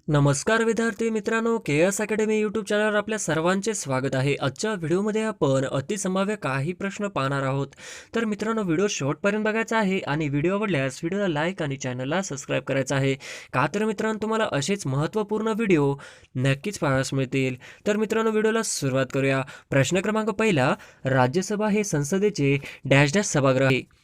नमस्कार विद्यार्थी मित्रांनो, केएस अकॅडमी यूट्यूब चॅनलवर आपल्या सर्वांचे स्वागत आहे. आजच्या व्हिडिओमध्ये आपण अतिसंभाव्य काही प्रश्न पाहणार आहोत. तर मित्रांनो, व्हिडिओ शेवटपर्यंत बघायचा आहे आणि व्हिडिओ आवडल्यास व्हिडिओला लाईक आणि चॅनलला सबस्क्राईब करायचं आहे. का तर मित्रांनो, तुम्हाला असेच महत्त्वपूर्ण व्हिडिओ नक्कीच पाहायला मिळतील. तर मित्रांनो, व्हिडिओला सुरुवात करूया. प्रश्न क्रमांक पहिला, राज्यसभा हे संसदेचे डॅश डॅश सभागृह आहे.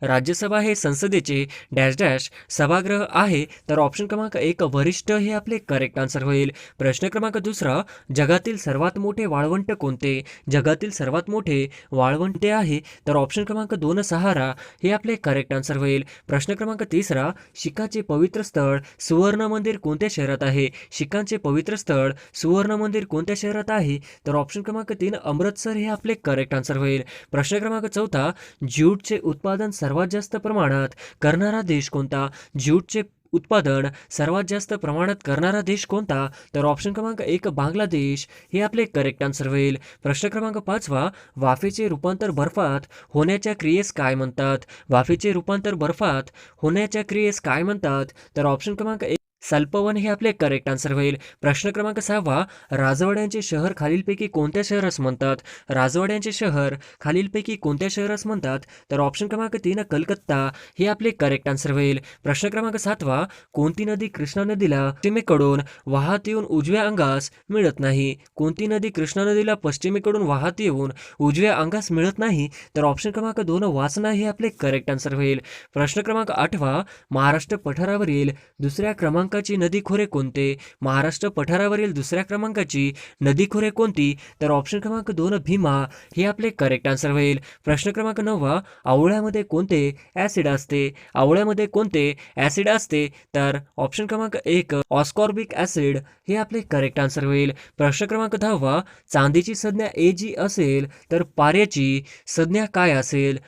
राज्यसभा हे संसदेचे डॅश डॅश सभागृह आहे. तर ऑप्शन क्रमांक एक वरिष्ठ हे आपले करेक्ट आन्सर होईल. प्रश्न क्रमांक दुसरा, जगातील सर्वात मोठे वाळवंट कोणते? जगातील सर्वात मोठे वाळवंट आहे. तर ऑप्शन क्रमांक दोन सहारा हे आपले करेक्ट आन्सर होईल. प्रश्न क्रमांक तिसरा, शिखांचे पवित्र स्थळ सुवर्ण मंदिर कोणत्या शहरात आहे? शिखांचे पवित्र स्थळ सुवर्ण मंदिर कोणत्या शहरात आहे? तर ऑप्शन क्रमांक तीन अमृतसर हे आपले करेक्ट आन्सर होईल. प्रश्न क्रमांक चौथा, ज्यूटचे उत्पादन सर्वात जास्त प्रमाणात करणारा देश कोणता? ज्यूटचे उत्पादन सर्वात जास्त प्रमाणात करणारा देश कोणता? तर ऑप्शन क्रमांक एक बांगलादेश हे आपले करेक्ट आन्सर होईल. प्रश्न क्रमांक पाचवा, वाफेचे रूपांतर बर्फात होण्याच्या क्रियेस काय म्हणतात? वाफेचे रूपांतर बर्फात होण्याच्या क्रियेस काय म्हणतात? तर ऑप्शन क्रमांक एक सल्पवन हे आपले करेक्ट आन्सर होईल. प्रश्न क्रमांक सहावा, राजवाड्यांचे शहर खालीलपैकी कोणत्या शहरास म्हणतात? राजवाड्यांचे शहर खालीलपैकी कोणत्या शहरास म्हणतात? तर ऑप्शन क्रमांक तीन कलकत्ता हे आपले करेक्ट आन्सर होईल. प्रश्न क्रमांक सातवा, कोणती नदी कृष्णा नदीला पश्चिमेकडून वाहत येऊन उजव्या अंगास मिळत नाही? कोणती नदी कृष्णा नदीला पश्चिमेकडून वाहत येऊन उजव्या अंगास मिळत नाही? तर ऑप्शन क्रमांक दोन वासना हे आपले करेक्ट आन्सर होईल. प्रश्न क्रमांक आठवा, महाराष्ट्र पठारावरील दुसऱ्या क्रमांकाची नदी खोरे कोणते? महाराष्ट्र पठारावरील दुसऱ्या क्रमांकाची नदी खोरे कोणती? तर ऑप्शन क्रमांक दोन भीमा हे आपले करेक्ट आन्सर होईल. प्रश्न क्रमांक नववा, आवळ्यामध्ये कोणते ऍसिड असते? आवळ्यामध्ये कोणते ऍसिड असते? तर ऑप्शन क्रमांक एक ऑस्कॉर्बिक ऍसिड हे आपले करेक्ट आन्सर होईल. प्रश्न क्रमांक दहावा, चांदीची संज्ञा AG असेल तर पाऱ्याची संज्ञा काय असेल?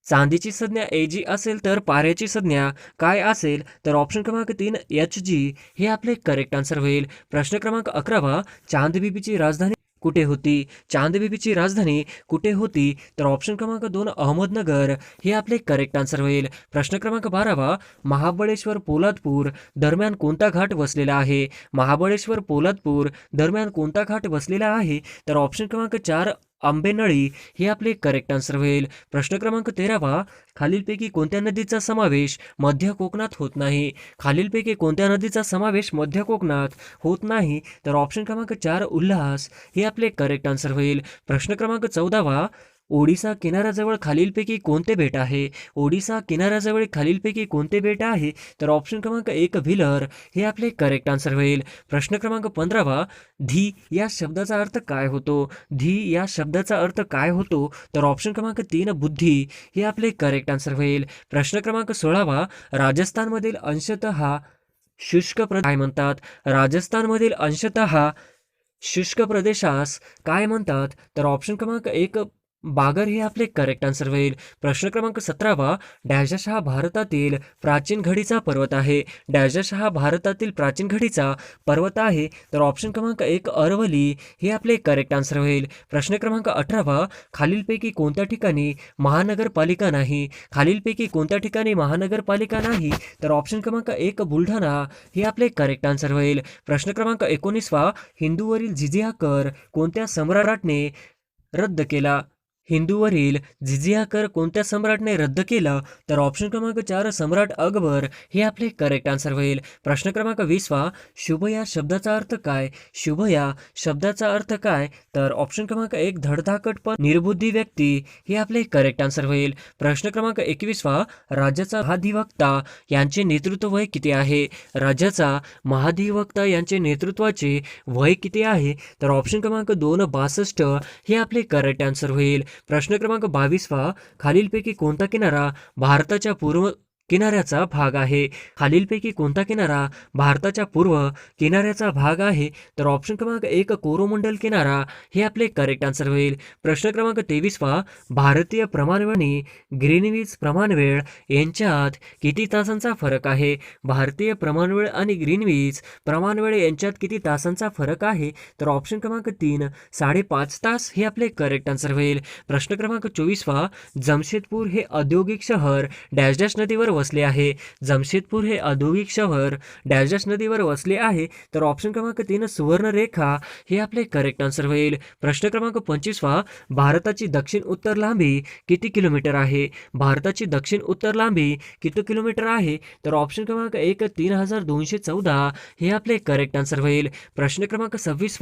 चांदीची संज्ञा AG असेल तर पाऱ्याची संज्ञा काय असेल? तर ऑप्शन क्रमांक तीन HG हे आपले करेक्ट आन्सर होईल. प्रश्न क्रमांक अकरावा, चांदबिबीची राजधानी कुठे होती? चांदबिबीची राजधानी कुठे होती? तर ऑप्शन क्रमांक दोन अहमदनगर हे आपले करेक्ट आन्सर होईल. प्रश्न क्रमांक बारावा, महाबळेश्वर पोलादपूर दरम्यान कोणता घाट वसलेला आहे? महाबळेश्वर पोलादपूर दरम्यान कोणता घाट वसलेला आहे? तर ऑप्शन क्रमांक चार आंबेनळी हे आपले करेक्ट आन्सर होईल. प्रश्न क्रमांक तेरावा, खालीलपैकी कोणत्या नदीचा समावेश मध्य कोकणात होत नाही? खालीलपैकी कोणत्या नदीचा समावेश मध्य कोकणात होत नाही? तर ऑप्शन क्रमांक चार उल्हास हे आपले करेक्ट आन्सर होईल. प्रश्न क्रमांक चौदावा, ओडिसा किनाऱ्याजवळ खालीलपैकी कोणते बेट आहे? ओडिसा किनाऱ्याजवळ खालीलपैकी कोणते बेट आहे? तर ऑप्शन क्रमांक एक व्हीलर हे आपले करेक्ट आन्सर होईल. प्रश्न क्रमांक पंधरावा, धी या शब्दाचा अर्थ काय होतो? धी या शब्दाचा अर्थ काय होतो? तर ऑप्शन क्रमांक तीन बुद्धी हे आपले करेक्ट आन्सर होईल. प्रश्न क्रमांक सोळावा, राजस्थानमधील अंशतः शुष्क प्रदेश काय म्हणतात? राजस्थानमधील अंशतः शुष्क प्रदेशास काय म्हणतात? तर ऑप्शन क्रमांक एक बागर हे आपले करेक्ट आन्सर होईल. प्रश्न क्रमांक सतरावा, डॅश हा भारतातील प्राचीन घडीचा पर्वत आहे. डॅश हा भारतातील प्राचीन घडीचा पर्वत आहे. तर ऑप्शन क्रमांक एक अरवली हे आपले करेक्ट आन्सर होईल. प्रश्न क्रमांक अठरावा, खालीलपैकी कोणत्या ठिकाणी महानगरपालिका नाही? खालीलपैकी कोणत्या ठिकाणी महानगरपालिका नाही? तर ऑप्शन क्रमांक एक बुलढाणा हे आपले करेक्ट आन्सर होईल. प्रश्न क्रमांक एकोणीसवा, हिंदूवरील जिझिया कर कोणत्या सम्राटने रद्द केला? हिंदूवरील जिझिया कर कोणत्या सम्राटने रद्द केला? तर ऑप्शन क्रमांक चार सम्राट अकबर हे आपले करेक्ट आन्सर होईल. प्रश्न क्रमांक वीसवा, शुभ या शब्दाचा अर्थ काय? शुभ या शब्दाचा अर्थ काय? तर ऑप्शन क्रमांक एक धडधाकट पण निर्बुद्धी व्यक्ती हे आपले करेक्ट आन्सर होईल. प्रश्न क्रमांक एकवीसवा, राज्याचा महाधिवक्ता यांचे नेतृत्व वय किती आहे? राज्याचा महाधिवक्ता यांचे नेतृत्वाचे वय किती आहे? तर ऑप्शन क्रमांक दोन 62 हे आपले करेक्ट आन्सर होईल. प्रश्न क्रमांक 22वा, खालीलपैकी कोणता किनारा भारताच्या पूर्व किनाऱ्याचा भाग आहे? खालीलपैकी कोणता किनारा भारताच्या पूर्व किनाऱ्याचा भाग आहे? तर ऑप्शन क्रमांक एक कोरोमंडल किनारा हे आपले करेक्ट आन्सर होईल. प्रश्न क्रमांक 23वा, भारतीय प्रमाणवेळ आणि ग्रीनविच प्रमाणवेळ यांच्यात किती तासांचा फरक आहे? भारतीय प्रमाणवेळ आणि ग्रीनविच प्रमाणवेळ यांच्यात किती तासांचा फरक आहे? तर ऑप्शन क्रमांक तीन 5.5 तास हे आपले करेक्ट आन्सर होईल. प्रश्न क्रमांक 24वा, जमशेदपूर हे औद्योगिक शहर डॅश डॅश नदीवर वसले आहे? जमशेदपूर हे औद्योगिक शहर डॅश डॅश नदीवर वसले आहे. तर ऑप्शन क्रमांक 3 सुवर्णरेखा हे आपले करेक्ट आन्सर होईल. प्रश्न क्रमांक 25 भारताची दक्षिण उत्तर लांबी किती किलोमीटर आहे? भारताची दक्षिण उत्तर लांबी किती किलोमीटर आहे? तर ऑप्शन क्रमांक 1 3214 हे आपले करेक्ट आन्सर होईल. प्रश्न क्रमांक 26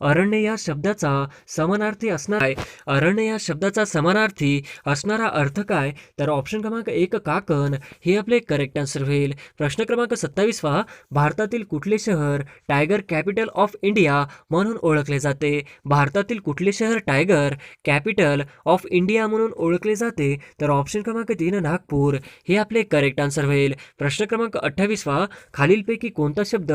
अरण्य या शब्दाचा समानार्थी असणार आहे. अरण्य या शब्दाचा समानार्थी असणारा अर्थ काय? तर ऑप्शन क्रमांक 1 काकण हे आपले करेक्ट आन्सर होईल. प्रश्न क्रमांक 27 भारतातील कुठले शहर टायगर कॅपिटल ऑफ इंडिया म्हणून ओळखले जाते? भारतातील कुठले शहर टायगर कॅपिटल ऑफ इंडिया म्हणून ओळखले जाते? तर ऑप्शन क्रमांक 3 नागपूर हे आपले करेक्ट आन्सर होईल. प्रश्न क्रमांक 28 खालीलपैकी कोणता शब्द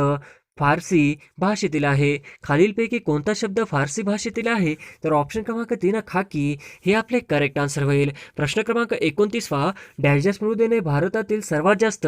फारसी भाषेतील आहे? खालीलपैकी कोणता शब्द फारसी भाषेतील आहे? तर ऑप्शन क्रमांक 3 खाकी हे आपले करेक्ट आन्सर होईल. प्रश्न क्रमांक 29 डॅश डॅश मृदेने भारतातील सर्वात जास्त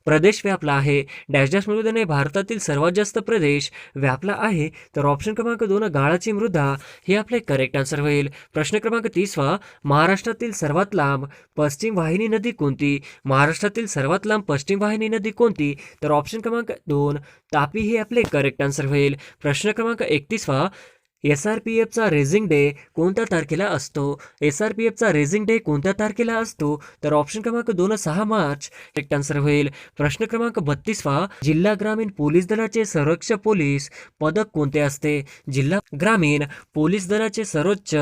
प्रदेश व्यापला आहे. डॅश डॅश मृदेने भारतातील सर्वात जास्त प्रदेश व्यापला आहे. तर ऑप्शन क्रमांक 2 गाळाची मृदा हे आपले करेक्ट आन्सर होईल. प्रश्न क्रमांक 30 महाराष्ट्रातील सर्वात लांब पश्चिम वाहिनी नदी कोणती? महाराष्ट्रातील सर्वात लांब पश्चिम वाहिनी नदी कोणती? तर ऑप्शन क्रमांक 2 तापी हे आपले करेक्ट आन्सर होईल. प्रश्न क्रमांक 31 SRPFचा रेझिंग डे कोणत्या तारखेला असतो? SRPFचा रेझिंग डे कोणत्या तारखेला असतो? तर ऑप्शन क्रमांक 2 6 मार्च करेक्ट आन्सर होईल. प्रश्न क्रमांक 32 जिल्हा ग्रामीण पोलीस दलाचे सर्वोच्च पोलीस पदक कोणते असते? जिल्हा ग्रामीण पोलीस दलाचे सर्वोच्च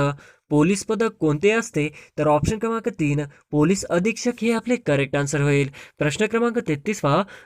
पोलीस पदक कोणते असते? तर ऑप्शन क्रमांक 3 पोलीस अधीक्षक हे आपले करेक्ट आन्सर होईल. प्रश्न क्रमांक 33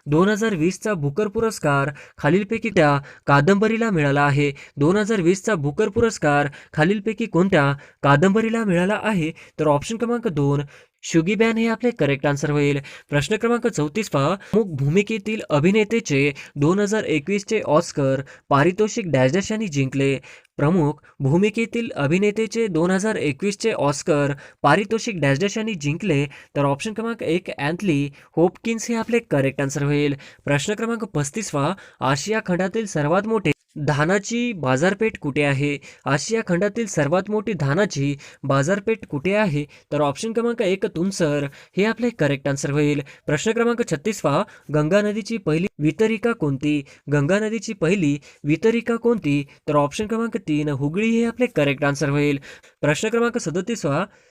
2020चा बुकर पुरस्कार खालीलपैकी त्या कादंबरीला मिळाला आहे? 2020चा बुकर पुरस्कार खालीलपैकी कोणत्या कादंबरीला मिळाला आहे? तर ऑप्शन क्रमांक 2 शुगीबॅन हे आपले करेक्ट आन्सर होईल. प्रश्न क्रमांक 34 प्रमुख भूमिकेतील अभिनेतेचे 2021चे ऑस्कर पारितोषिक डॅश डॅश यांनी जिंकले? प्रमुख भूमिकेतील अभिनेतेचे 2021चे ऑस्कर पारितोषिक डॅश डॅश यांनी जिंकले? तर ऑप्शन क्रमांक 1 अँथनी होपकिन्स हे आपले करेक्ट आन्सर होईल. प्रश्न क्रमांक 35 आशिया खंडातील सर्वात मोठे धानाची बाजारपेठ कुठे आहे? आशिया खंडातील सर्वात मोठी धानाची बाजारपेठ कुठे आहे? तर ऑप्शन क्रमांक 1 तुमसर हे आपले करेक्ट आन्सर होईल. प्रश्न क्रमांक 36 गंगा नदीची पहिली वितरिका कोणती? गंगा नदीची पहिली वितरिका कोणती? तर ऑप्शन क्रमांक 3 हुगळी हे आपले करेक्ट आन्सर होईल. प्रश्न क्रमांक 37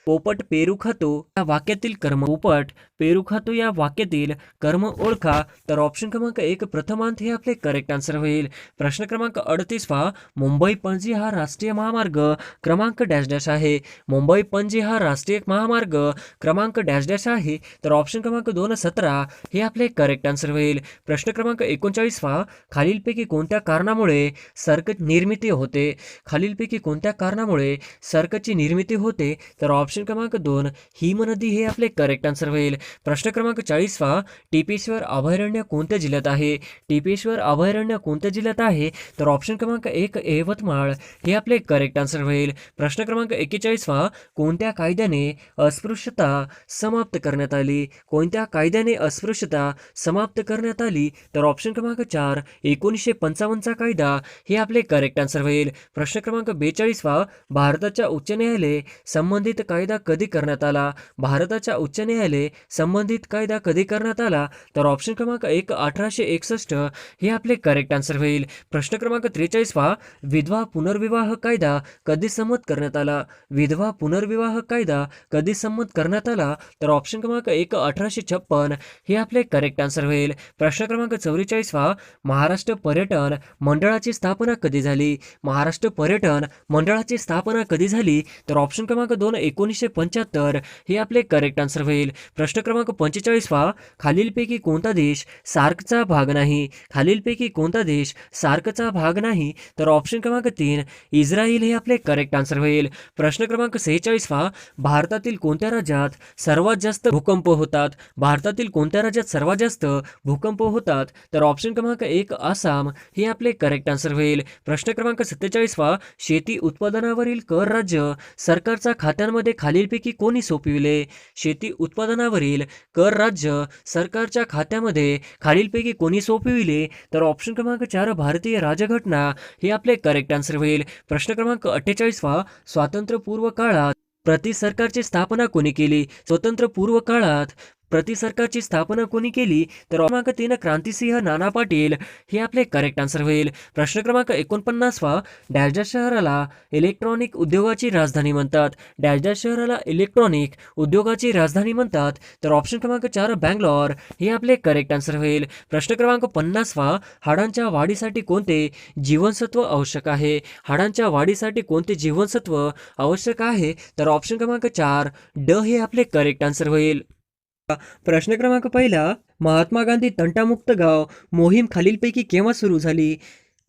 पोपट पेरू खातो या वाक्यातील कर्म पोपट पेरू खातो या वाक्यातील कर्म ओळखा? तर ऑप्शन क्रमांक 1 प्रथमांत हे आपले करेक्ट आन्सर होईल. प्रश्न क्रमांक 38 मुंबई पणजी हा राष्ट्रीय महामार्ग क्रमांक डॅश डॅश आहे? मुंबई पणजी हा राष्ट्रीय महामार्ग क्रमांक डॅश डॅश आहे? तर ऑप्शन क्रमांक 2 17 हे आपले करेक्ट आन्सर होईल. प्रश्न क्रमांक 39 खालीलपैकी कोणत्या कारणामुळे सर्क निर्मिती होते? खालीलपैकी कोणत्या कारणामुळे सर्कची निर्मिती होते? तर ऑप्शन क्रमांक 2 हिमनदी हे आपले करेक्ट आन्सर होईल. प्रश्न क्रमांक 40 टिपेश्वर अभयारण्य कोणत्या जिल्ह्यात आहे? टिपेश्वर अभयारण्य कोणत्या जिल्ह्यात आहे? तर ऑप्शन क्रमांक 1 यवतमाळ हे आपले करेक्ट आन्सर होईल. प्रश्न क्रमांक 41 कोणत्या कायद्याने अस्पृश्यता समाप्त करण्यात आली? कोणत्या कायद्याने अस्पृश्यता समाप्त करण्यात आली? तर ऑप्शन क्रमांक 4 1955चा कायदा हे आपले करेक्ट आन्सर होईल. प्रश्न क्रमांक 42 भारताच्या उच्च न्यायालय संबंधित कायदा कधी करण्यात आला? भारताच्या उच्च न्यायालय संबंधित कायदा कधी करण्यात आला? तर ऑप्शन क्रमांक 1 1861 हे आपले करेक्ट आन्सर होईल. प्रश्न क्रमांक 43 विधवा पुनर्विवाह कायदा कधी संमत करण्यात आला? विधवा पुनर्विवाह कायदा कधी संमत करण्यात आला? तर ऑप्शन क्रमांक 1 1856 हे आपले करेक्ट आन्सर होईल. प्रश्न क्रमांक 44 महाराष्ट्र पर्यटन मंडळाची स्थापना कधी झाली? महाराष्ट्र पर्यटन मंडळाची स्थापना कधी झाली? तर ऑप्शन क्रमांक 2 1975 हे आपले करेक्ट आन्सर होईल. प्रश्न क्रमांक 45 खालीलपैकी कोणता देश सार्कचा भाग नाही? खालीलपैकी कोणता देश सार्कचा भाग नाही? तर ऑप्शन क्रमांक 3 इस्रायल हे आपले करेक्ट आन्सर होईल. प्रश्न क्रमांक 46 भारतातील कोणत्या राज्यात सर्वात जास्त भूकंप होतात? भारतातील कोणत्या राज्यात सर्वात जास्त भूकंप होतात? तर ऑप्शन क्रमांक 1 आसाम हे आपले करेक्ट आन्सर होईल. प्रश्न क्रमांक 47 शेती उत्पादनावरील कर राज्य सरकारच्या खात्यांमध्ये खालीलपैकी कोणी सोपविले? शेती उत्पादनावरील कर राज्य सरकारच्या खात्यामध्ये खालीलपैकी कोणी सोपविले? तर ऑप्शन क्रमांक 4 भारतीय राज्यघटना हे आपले करेक्ट आन्सर होईल. प्रश्न क्रमांक 48 स्वातंत्र्यपूर्व काळात प्रति सरकारची स्थापना कोणी केली? स्वातंत्र्यपूर्व काळात प्रति सरकारची स्थापना कोणी केली? तर क्रमांक 3 क्रांतिसिंह नाना पाटील हे आपले करेक्ट आन्सर होईल. प्रश्न क्रमांक 49 डॅश डॅश शहराला इलेक्ट्रॉनिक उद्योगाची राजधानी म्हणतात. डॅश डॅश शहराला इलेक्ट्रॉनिक उद्योगाची राजधानी म्हणतात. तर ऑप्शन क्रमांक 4 बँगलोर हे आपले करेक्ट आन्सर होईल. प्रश्न क्रमांक 50 हाडांच्या वाढीसाठी कोणते जीवनसत्व आवश्यक आहे? हाडांच्या वाढीसाठी कोणते जीवनसत्व आवश्यक आहे? तर ऑप्शन क्रमांक 4 ड हे आपले करेक्ट आन्सर होईल. प्रश्न क्रमांक पहिला, महात्मा गांधी तंटामुक्त गाव मोहीम खालीलपैकी केव्हा सुरू झाली?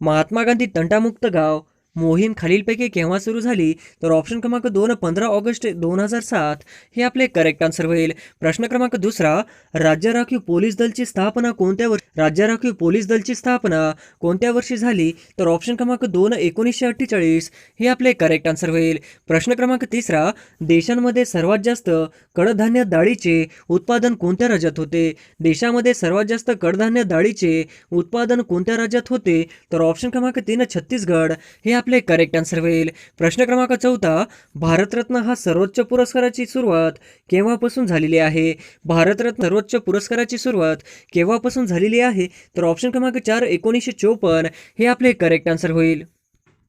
महात्मा गांधी तंटामुक्त गाव मोहीम खालीलपैकी केव्हा सुरू झाली? तर ऑप्शन क्रमांक 2 15 ऑगस्ट 2007 हे आपले करेक्ट आन्सर होईल. प्रश्न क्रमांक दुसरा, राज्य राखीव पोलीस दलची स्थापना कोणत्या वर्षी राज्य राखीव पोलीस दलची स्थापना कोणत्या वर्षी झाली? तर ऑप्शन क्रमांक 2 1948 हे आपले करेक्ट आन्सर होईल. प्रश्न क्रमांक तिसरा, देशांमध्ये सर्वात जास्त कडधान्य डाळीचे उत्पादन कोणत्या राज्यात होते? देशामध्ये सर्वात जास्त कडधान्य डाळीचे उत्पादन कोणत्या राज्यात होते? तर ऑप्शन क्रमांक 3 छत्तीसगड हे आपले करेक्ट आन्सर होईल. प्रश्न क्रमांक चौथा, भारतरत्न हा सर्वोच्च पुरस्काराची सुरुवात केव्हापासून झालेली आहे? भारतरत्न सर्वोच्च पुरस्काराची सुरुवात केव्हापासून झालेली आहे? तर ऑप्शन क्रमांक 4 1954 हे आपले करेक्ट आन्सर होईल.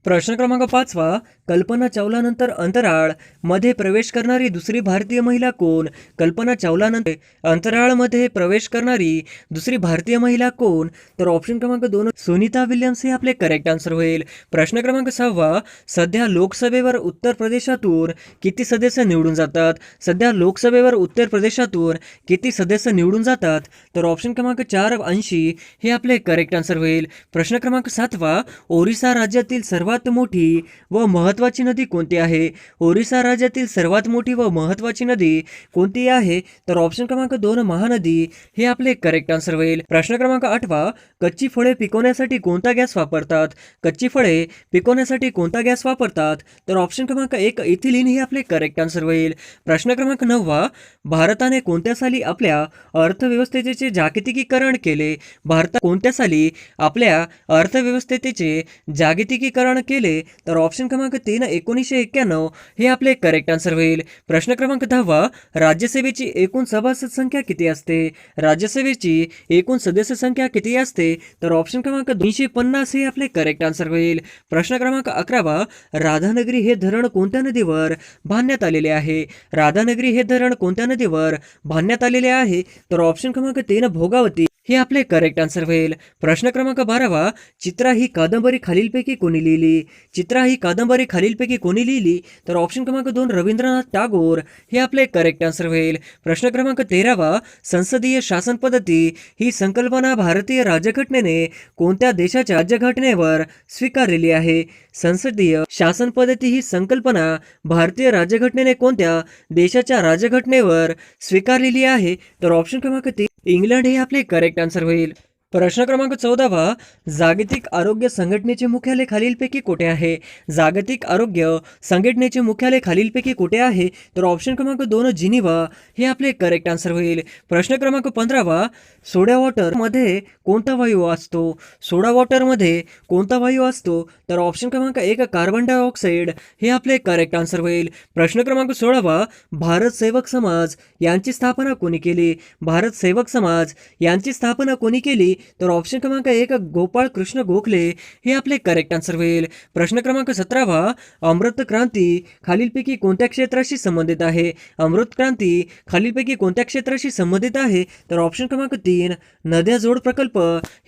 प्रश्न क्रमांक 5 कल्पना चावलानंतर अंतराळ मध्ये प्रवेश करणारी दुसरी भारतीय महिला कोण? कल्पना चावलानंतर अंतराळमध्ये प्रवेश करणारी दुसरी भारतीय महिला कोण? तर ऑप्शन क्रमांक 2 सुनीता विल्यम्स हे आपले करेक्ट आन्सर होईल. प्रश्न क्रमांक 6 सध्या लोकसभेवर उत्तर प्रदेशातून किती सदस्य निवडून जातात? सध्या लोकसभेवर उत्तर प्रदेशातून किती सदस्य निवडून जातात? तर ऑप्शन क्रमांक 4 80 हे आपले करेक्ट आन्सर होईल. प्रश्न क्रमांक 7 ओरिसा राज्यातील सर्वात मोठी व महत्त्वाची नदी कोणती आहे? ओरिसा राज्यातील सर्वात मोठी व महत्त्वाची नदी कोणती आहे? तर ऑप्शन क्रमांक 2 महानदी हे आपले करेक्ट आन्सर होईल. प्रश्न क्रमांक 8 कच्ची फळे पिकवण्यासाठी कोणता गॅस वापरतात? कच्ची फळे पिकवण्यासाठी कोणता गॅस वापरतात? तर ऑप्शन क्रमांक 1 इथिलीन हे आपले करेक्ट आन्सर होईल. प्रश्न क्रमांक 9 भारताने कोणत्या साली आपल्या अर्थव्यवस्थेचे जागतिकीकरण केले? भारतात कोणत्या साली आपल्या अर्थव्यवस्थेचे जागतिकीकरण केले? तर ऑप्शन क्रमांक 3 1991 हे आपले करेक्ट आन्सर होईल. प्रश्न क्रमांक 10 राज्यसभेची एकूण सभासद संख्या किती असते? राज्यसभेची एकूण सदस्य संख्या किती असते? तर ऑप्शन क्रमांक 250 हे आपले करेक्ट आन्सर होईल. प्रश्न क्रमांक 11 राधानगरी हे धरण कोणत्या नदीवर बांधण्यात आलेले आहे? राधानगरी हे धरण कोणत्या नदीवर बांधण्यात आलेले आहे? तर ऑप्शन क्रमांक 3 भोगावती हे आपले करेक्ट आन्सर होईल. प्रश्न क्रमांक 12 चित्रा ही कादंबरी खालीलपैकी कोणी लिहिली? चित्रा ही कादंबरी खालीलपैकी कोणी लिहिली? तर ऑप्शन क्रमांक 2 रवींद्रनाथ टागोर हे आपले करेक्ट आन्सर होईल. प्रश्न क्रमांक 13 संसदीय शासन पद्धती ही संकल्पना भारतीय राज्यघटनेने कोणत्या देशाच्या राज्यघटनेवर स्वीकारलेली आहे? संसदीय शासन पद्धती ही संकल्पना भारतीय राज्यघटनेने कोणत्या देशाच्या राज्यघटनेवर स्वीकारलेली आहे? तर ऑप्शन क्रमांक 3 इंग्लंड हे आपले करेक्ट आन्सर होईल. प्रश्न क्रमांक 14 जागतिक आरोग्य संघटनेचे मुख्यालय खालीलपैकी कोठे आहे? जागतिक आरोग्य संघटनेचे मुख्यालय खालीलपैकी कोठे आहे? तर ऑप्शन क्रमांक 2 जिनिव्हा हे आपले करेक्ट आन्सर होईल. प्रश्न क्रमांक 15 सोडा वॉटरमध्ये कोणता वायू असतो? सोडा वॉटरमध्ये कोणता वायू असतो? तर ऑप्शन क्रमांक 1 कार्बन डायऑक्साईड हे आपले करेक्ट आन्सर होईल. प्रश्न क्रमांक 16 भारत सेवक समाज यांची स्थापना कोणी केली? भारत सेवक समाज यांची स्थापना कोणी केली? तर ऑप्शन क्रमांक 1 गोपाळ कृष्ण गोखले हे आपले करेक्ट आन्सर होईल. प्रश्न क्रमांक 17 अमृत क्रांती खालीलपैकी कोणत्या क्षेत्राशी संबंधित आहे? अमृत क्रांती खालीलपैकी कोणत्या क्षेत्राशी संबंधित आहे? तर ऑप्शन क्रमांक 3 नद्या जोड प्रकल्प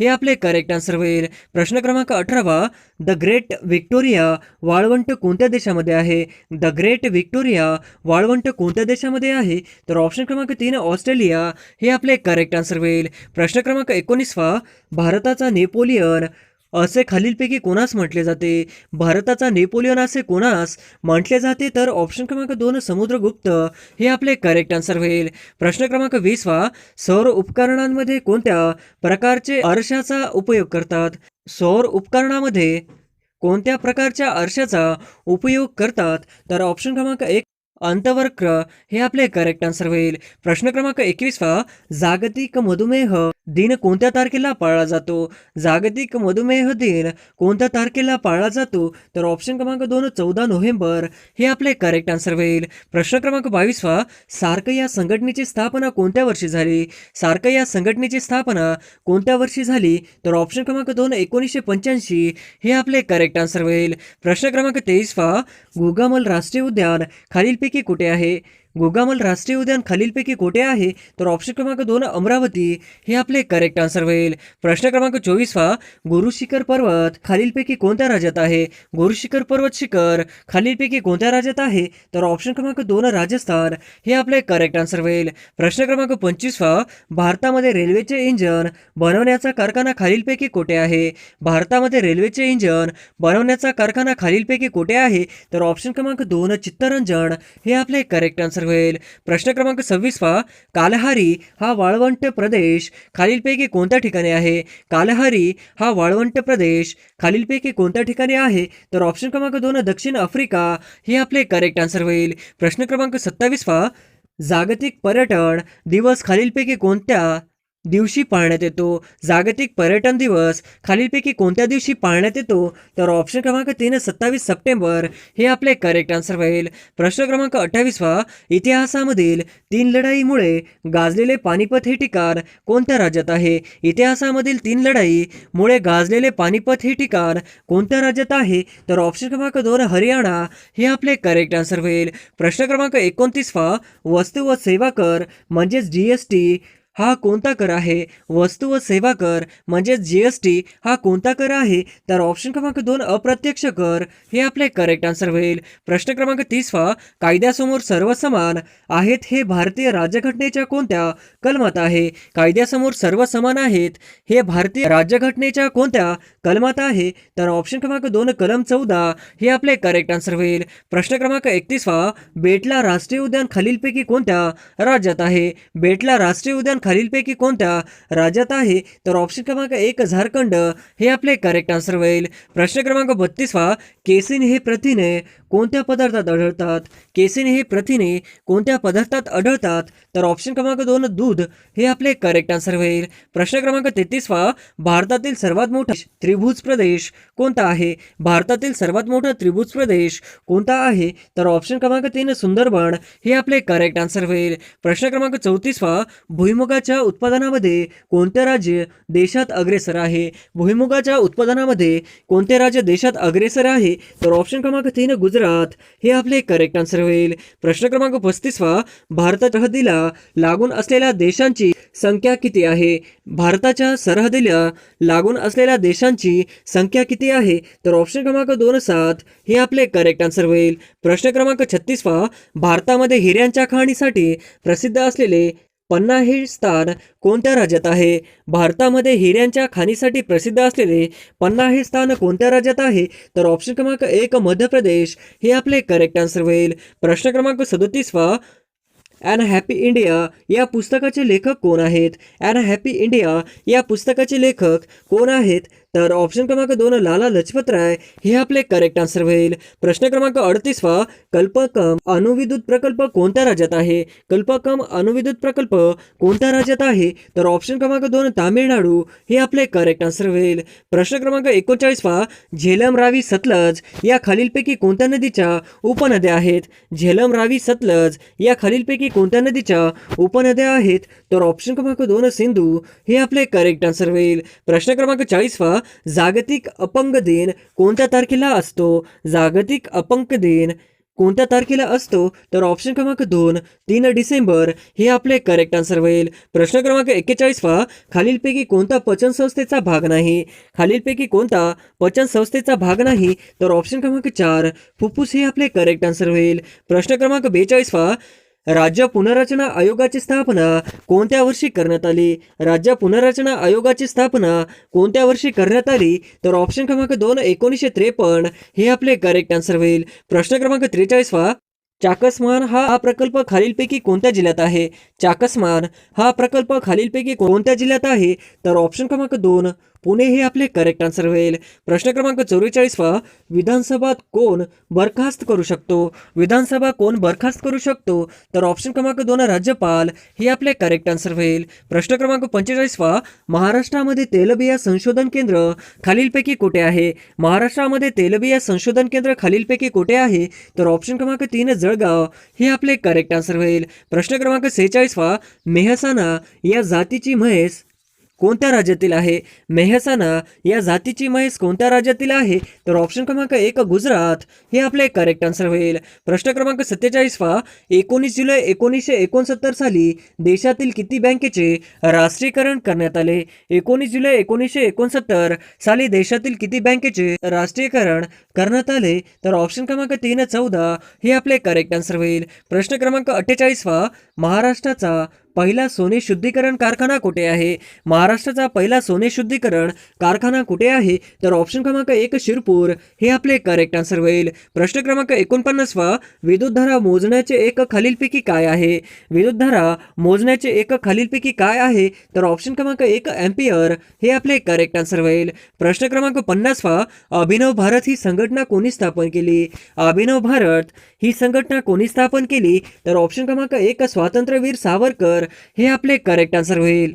हे आपले करेक्ट आन्सर होईल. प्रश्न क्रमांक 18 द ग्रेट व्हिक्टोरिया वाळवंट कोणत्या देशामध्ये आहे? द ग्रेट व्हिक्टोरिया वाळवंट कोणत्या देशामध्ये आहे? तर ऑप्शन क्रमांक 3 ऑस्ट्रेलिया हे आपले करेक्ट आन्सर होईल. प्रश्न क्रमांक 19 भारताचा नेपोलियन असे खालीलपैकी कोणास म्हटले जाते? भारताचा नेपोलियन असे कोणास म्हटले जाते? तर ऑप्शन क्रमांक 2 समुद्रगुप्त हे आपले करेक्ट आन्सर होईल. प्रश्न क्रमांक 20 सौर उपकरणांमध्ये कोणत्या प्रकारचे आरशाचा उपयोग करतात? सौर उपकरणामध्ये कोणत्या प्रकारच्या आरशाचा उपयोग करतात? तर ऑप्शन क्रमांक 1 अंतर्वक्र हे आपले करेक्ट आन्सर होईल. प्रश्न क्रमांक 21 जागतिक मधुमेह दिन कोणत्या तारखेला पाळला जातो? जागतिक मधुमेह दिन कोणत्या तारखेला पाळला जातो? तर ऑप्शन क्रमांक 2 14 नोव्हेंबर हे आपले करेक्ट आन्सर होईल. प्रश्न क्रमांक 22 सार्क या संघटनेची स्थापना कोणत्या वर्षी झाली? सार्क या संघटनेची स्थापना कोणत्या वर्षी झाली? तर ऑप्शन क्रमांक 2 1985 हे आपले करेक्ट आन्सर होईल. प्रश्न क्रमांक 23 गुगामल राष्ट्रीय उद्यान खालीलपैकी कुठे आहे? गुगामल राष्ट्रीय उद्यान खालीलपैकी कुठे आहे? तर ऑप्शन क्रमांक 2 अमरावती हे आपले करेक्ट आन्सर होईल. प्रश्न क्रमांक 24 गुरु शिखर पर्वत खालीलपैकी कोणत्या राज्यात आहे? गुरु शिखर पर्वत शिखर खालीलपैकी कोणत्या राज्यात आहे? तर ऑप्शन क्रमांक 2 राजस्थान हे आपले करेक्ट आन्सर होईल. प्रश्न क्रमांक 25 भारतामध्ये रेल्वेचे इंजिन बनवण्याचा कारखाना खालीलपैकी कुठे आहे? भारतामध्ये रेल्वेचे इंजिन बनवण्याचा कारखाना खालीलपैकी कुठे आहे? तर ऑप्शन क्रमांक 2 चित्तरंजन हे आपले करेक्ट आन्सर होईल. प्रश्न क्रमांक 26 कालहारी हा वाळवंट प्रदेश खालीलपैकी कोणत्या ठिकाणी आहे? कालहारी हा वाळवंट प्रदेश खालीलपैकी कोणत्या ठिकाणी आहे? तर ऑप्शन क्रमांक 2 दक्षिण आफ्रिका हे आपले करेक्ट आन्सर होईल. प्रश्न क्रमांक 27 जागतिक पर्यटन दिवस खालीलपैकी कोणत्या दिवशी पाळण्यात येतो? जागतिक पर्यटन दिवस खालीलपैकी कोणत्या दिवशी पाळण्यात येतो? तर ऑप्शन क्रमांक 3 27 सप्टेंबर हे आपले करेक्ट आन्सर होईल. प्रश्न क्रमांक 28 इतिहासामधील 3 लढाईमुळे गाजलेले पानिपत हे ठिकाण कोणत्या राज्यात आहे? इतिहासामधील 3 लढाईमुळे गाजलेले पानिपत हे ठिकाण कोणत्या राज्यात आहे? तर ऑप्शन क्रमांक 2 हरियाणा हे आपले करेक्ट आन्सर होईल. प्रश्न क्रमांक 29 वस्तू व सेवा कर म्हणजेच GST हा कोणता कर आहे? वस्तू व सेवा कर म्हणजेच GST हा कोणता कर आहे? तर ऑप्शन क्रमांक 2 अप्रत्यक्ष कर हे आपले करेक्ट आन्सर होईल. प्रश्न क्रमांक 30 कायद्यासमोर सर्व समान आहेत हे भारतीय राज्यघटनेच्या कोणत्या कलमात आहे? कायद्यासमोर सर्व समान आहेत हे भारतीय राज्यघटनेच्या कोणत्या कलमात आहे? तर ऑप्शन क्रमांक 2 कलम 14 हे आपले करेक्ट आन्सर होईल. प्रश्न क्रमांक 31 बेटला राष्ट्रीय उद्यान खालीलपैकी कोणत्या राज्यात आहे? बेटला राष्ट्रीय उद्यान खालीलपैकी कोणत्या राज्यात आहे? तर ऑप्शन क्रमांक 1 झारखंड हे आपले करेक्ट आन्सर होईल. प्रश्न क्रमांक 32 केसिन हे प्रथिने कोणत्या पदार्थात आढळतात? केसिन हे प्रथिने कोणत्या पदार्थात आढळतात? तर ऑप्शन क्रमांक 2 दूध हे आपले करेक्ट आन्सर होईल. प्रश्न क्रमांक 33 भारतातील सर्वात मोठा त्रिभुज प्रदेश कोणता आहे? भारतातील सर्वात मोठा त्रिभुज प्रदेश कोणता आहे? तर ऑप्शन क्रमांक 3 सुंदरबन हे आपले करेक्ट आन्सर होईल. प्रश्न क्रमांक 34 भुईमुगाच्या उत्पादनामध्ये कोणते राज्य देशात अग्रेसर आहे? भुईमुगाच्या उत्पादनामध्ये कोणते राज्य देशात अग्रेसर आहे? तर ऑप्शन क्रमांक 3 गुजरात हे आपले करेक्ट आन्सर होईल. प्रश्न क्रमांक 35 भारताच्या सरहद्दीला लागून असलेल्या देशांची संख्या किती आहे? भारताच्या सरहद्दीला लागून असलेल्या देशांची संख्या किती आहे? तर ऑप्शन क्रमांक 2 7 हे आपले करेक्ट आन्सर होईल. प्रश्न क्रमांक 36 भारतामध्ये हिऱ्यांच्या खाणीसाठी प्रसिद्ध असलेले पन्ना हे स्थान कोणत्या राज्यात आहे? भारतामध्ये हिऱ्यांच्या खाणीसाठी प्रसिद्ध असलेले पन्ना हे स्थान कोणत्या राज्यात आहे? तर ऑप्शन क्रमांक 1 मध्य प्रदेश हे आपले करेक्ट आन्सर होईल. प्रश्न क्रमांक 37 ॲन हॅपी इंडिया या पुस्तकाचे लेखक कोण आहेत? ॲन हॅपी इंडिया या पुस्तकाचे लेखक कोण आहेत? तर ऑप्शन क्रमांक 2 लाला लजपत राय हे आपले करेक्ट आन्सर होईल. प्रश्न क्रमांक 38 कल्पकम अणुविद्युत प्रकल्प कोणत्या राज्यात आहे? कल्पकम अणुविद्युत प्रकल्प कोणत्या राज्यात आहे? तर ऑप्शन क्रमांक 2 तामिळनाडू हे आपले करेक्ट आन्सर होईल. प्रश्न क्रमांक 39 झेलम रावी सतलज या खालीलपैकी कोणत्या नदीच्या उपनद्या आहेत? झेलम रावी सतलज या खालीलपैकी कोणत्या नदीच्या उपनद्या आहेत? तर ऑप्शन क्रमांक 2 सिंधू हे आपले करेक्ट आन्सर होईल. प्रश्न क्रमांक 40 जागतिक अपंग दिन कोणत्या तारखेला असतो? जागतिक अपंग दिन कोणत्या तारखेला असतो? तर ऑप्शन क्रमांक 2 3 डिसेंबर हे आपले करेक्ट आन्सर होईल. प्रश्न क्रमांक 41 खालीलपैकी कोणता पचन संस्थेचा भाग नाही? खालीलपैकी कोणता पचन संस्थेचा भाग नाही? तर ऑप्शन क्रमांक 4 फुफ्फुस हे आपले करेक्ट आन्सर होईल. प्रश्न क्रमांक 42 राज्य पुनर्रचना आयोगाची स्थापना कोणत्या वर्षी करण्यात आली? राज्य पुनर्रचना आयोगाची स्थापना कोणत्या वर्षी करण्यात आली? तर ऑप्शन क्रमांक 2 1953 हे आपले करेक्ट आन्सर होईल. प्रश्न क्रमांक 43 चाकसमान हा प्रकल्प खालीलपैकी कोणत्या जिल्ह्यात आहे? चाकसमान हा प्रकल्प खालीलपैकी कोणत्या जिल्ह्यात आहे? तर ऑप्शन क्रमांक 2 पुणे हे आपले करेक्ट आन्सर होईल. प्रश्न क्रमांक 44वा, विधानसभा कोण बरखास्त करू शकतो? विधानसभा कोण बरखास्त करू शकतो? तर ऑप्शन क्रमांक 2 राज्यपाल हे आपले करेक्ट आन्सर होईल. प्रश्न क्रमांक 45वा, महाराष्ट्रामध्ये तेलबिया संशोधन केंद्र खालीलपैकी कुठे आहे? महाराष्ट्रामध्ये तेलबिया संशोधन केंद्र खालीलपैकी कुठे आहे? तर ऑप्शन क्रमांक 3 जळगाव हे आपले करेक्ट आन्सर होईल. प्रश्न क्रमांक 46वा, मेहसाणा या जातीची म्हैस कोणत्या राज्यातील आहे? मेहसाणा या जातीची म्हैस कोणत्या राज्यातील आहे? तर ऑप्शन क्रमांक 1 गुजरात हे आपले करेक्ट आन्सर होईल. प्रश्न क्रमांक 47वा, 19 जुलै 1969 साली देशातील किती बँकेचे राष्ट्रीयकरण करण्यात आले? 19 जुलै 1969 साली देशातील किती बँकेचे राष्ट्रीयकरण करण्यात आले? तर ऑप्शन क्रमांक 3 14 हे आपले करेक्ट आन्सर होईल. प्रश्न क्रमांक 48वा, महाराष्ट्राचा पहिला सोने शुद्धीकरण कारखाना कुठे आहे? महाराष्ट्राचा पहिला सोने शुद्धीकरण कारखाना कुठे आहे? तर ऑप्शन क्रमांक 1 शिरपूर हे आपले करेक्ट आन्सर होईल. प्रश्न क्रमांक 49वा, विद्युतधारा मोजण्याचे एकक खालीलपैकी काय आहे? विद्युतधारा मोजण्याचे एकक खालीलपैकी काय आहे? तर ऑप्शन क्रमांक 1 एम्पियर हे आपले करेक्ट आन्सर होईल. प्रश्न क्रमांक 50वा, अभिनव भारत ही संघटना कोणी स्थापन केली? अभिनव भारत ही संघटना कोणी स्थापन केली? तर ऑप्शन क्रमांक 1 स्वातंत्र्यवीर सावरकर हे आपले करेक्ट आन्सर होईल.